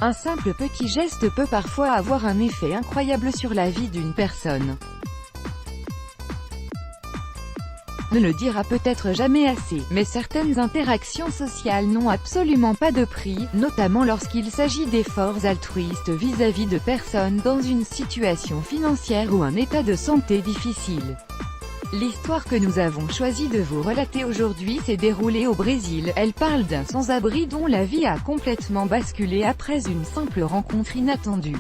Un simple petit geste peut parfois avoir un effet incroyable sur la vie d'une personne. On ne le dira peut-être jamais assez, mais certaines interactions sociales n'ont absolument pas de prix, notamment lorsqu'il s'agit d'efforts altruistes vis-à-vis de personnes dans une situation financière ou un état de santé difficile. L'histoire que nous avons choisi de vous relater aujourd'hui s'est déroulée au Brésil. Elle parle d'un sans-abri dont la vie a complètement basculé après une simple rencontre inattendue.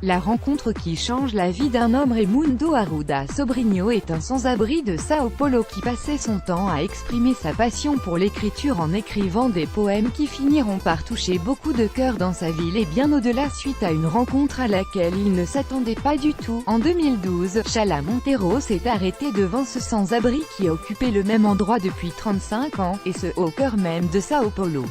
La rencontre qui change la vie d'un homme. Raimundo Arruda Sobrinho est un sans-abri de São Paulo qui passait son temps à exprimer sa passion pour l'écriture en écrivant des poèmes qui finiront par toucher beaucoup de cœurs dans sa ville et bien au-delà suite à une rencontre à laquelle il ne s'attendait pas du tout. En 2012, Chala Monteiro s'est arrêté devant ce sans-abri qui occupait le même endroit depuis 35 ans, et ce, au cœur même de São Paulo.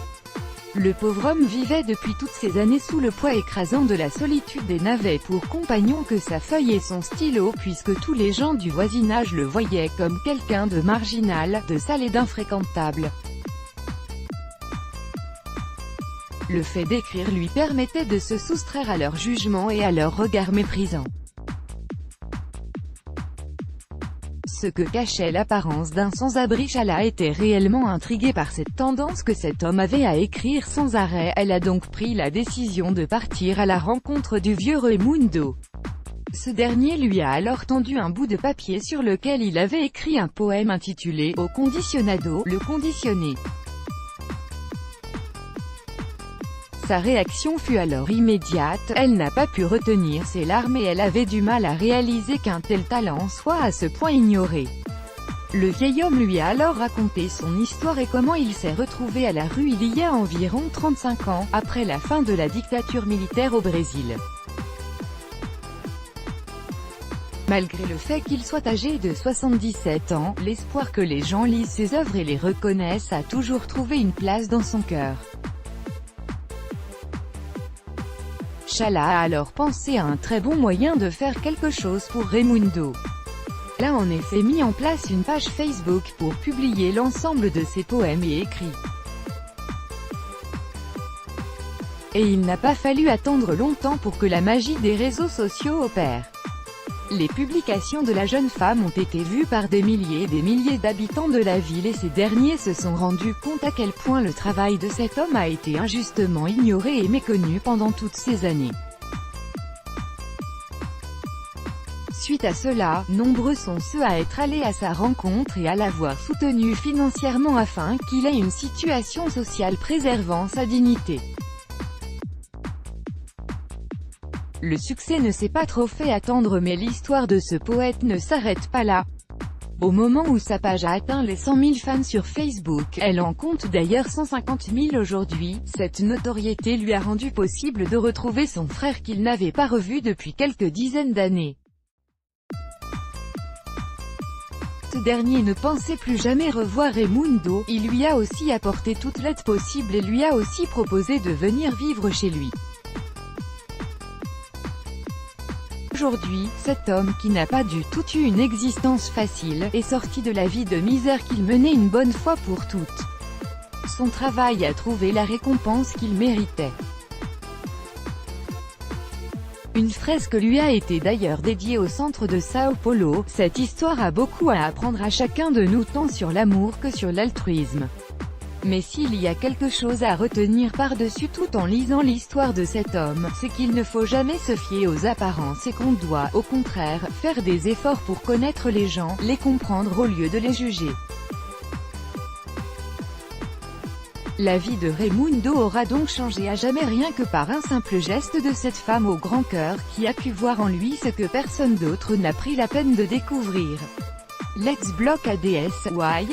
Le pauvre homme vivait depuis toutes ces années sous le poids écrasant de la solitude et n'avait pour compagnon que sa feuille et son stylo puisque tous les gens du voisinage le voyaient comme quelqu'un de marginal, de sale et d'infréquentable. Le fait d'écrire lui permettait de se soustraire à leur jugement et à leur regard méprisant. Ce que cachait l'apparence d'un sans-abri. Chala était réellement intriguée par cette tendance que cet homme avait à écrire sans arrêt. Elle a donc pris la décision de partir à la rencontre du vieux Raimundo. Ce dernier lui a alors tendu un bout de papier sur lequel il avait écrit un poème intitulé « Au condicionado », le conditionné. Sa réaction fut alors immédiate, elle n'a pas pu retenir ses larmes et elle avait du mal à réaliser qu'un tel talent soit à ce point ignoré. Le vieil homme lui a alors raconté son histoire et comment il s'est retrouvé à la rue il y a environ 35 ans, après la fin de la dictature militaire au Brésil. Malgré le fait qu'il soit âgé de 77 ans, l'espoir que les gens lisent ses œuvres et les reconnaissent a toujours trouvé une place dans son cœur. Chala a alors pensé à un très bon moyen de faire quelque chose pour Raimundo. Elle a en effet mis en place une page Facebook pour publier l'ensemble de ses poèmes et écrits. Et il n'a pas fallu attendre longtemps pour que la magie des réseaux sociaux opère. Les publications de la jeune femme ont été vues par des milliers et des milliers d'habitants de la ville et ces derniers se sont rendus compte à quel point le travail de cet homme a été injustement ignoré et méconnu pendant toutes ces années. Suite à cela, nombreux sont ceux à être allés à sa rencontre et à l'avoir soutenu financièrement afin qu'il ait une situation sociale préservant sa dignité. Le succès ne s'est pas trop fait attendre mais l'histoire de ce poète ne s'arrête pas là. Au moment où sa page a atteint les 100 000 fans sur Facebook, elle en compte d'ailleurs 150 000 aujourd'hui, cette notoriété lui a rendu possible de retrouver son frère qu'il n'avait pas revu depuis quelques dizaines d'années. Ce dernier ne pensait plus jamais revoir Raimundo, il lui a aussi apporté toute l'aide possible et lui a aussi proposé de venir vivre chez lui. Aujourd'hui, cet homme, qui n'a pas du tout eu une existence facile, est sorti de la vie de misère qu'il menait une bonne fois pour toutes. Son travail a trouvé la récompense qu'il méritait. Une fresque lui a été d'ailleurs dédiée au centre de São Paulo. Cette histoire a beaucoup à apprendre à chacun de nous tant sur l'amour que sur l'altruisme. Mais s'il y a quelque chose à retenir par-dessus tout en lisant l'histoire de cet homme, c'est qu'il ne faut jamais se fier aux apparences et qu'on doit, au contraire, faire des efforts pour connaître les gens, les comprendre au lieu de les juger. La vie de Raimundo aura donc changé à jamais rien que par un simple geste de cette femme au grand cœur qui a pu voir en lui ce que personne d'autre n'a pris la peine de découvrir. L'ex-bloc ADSY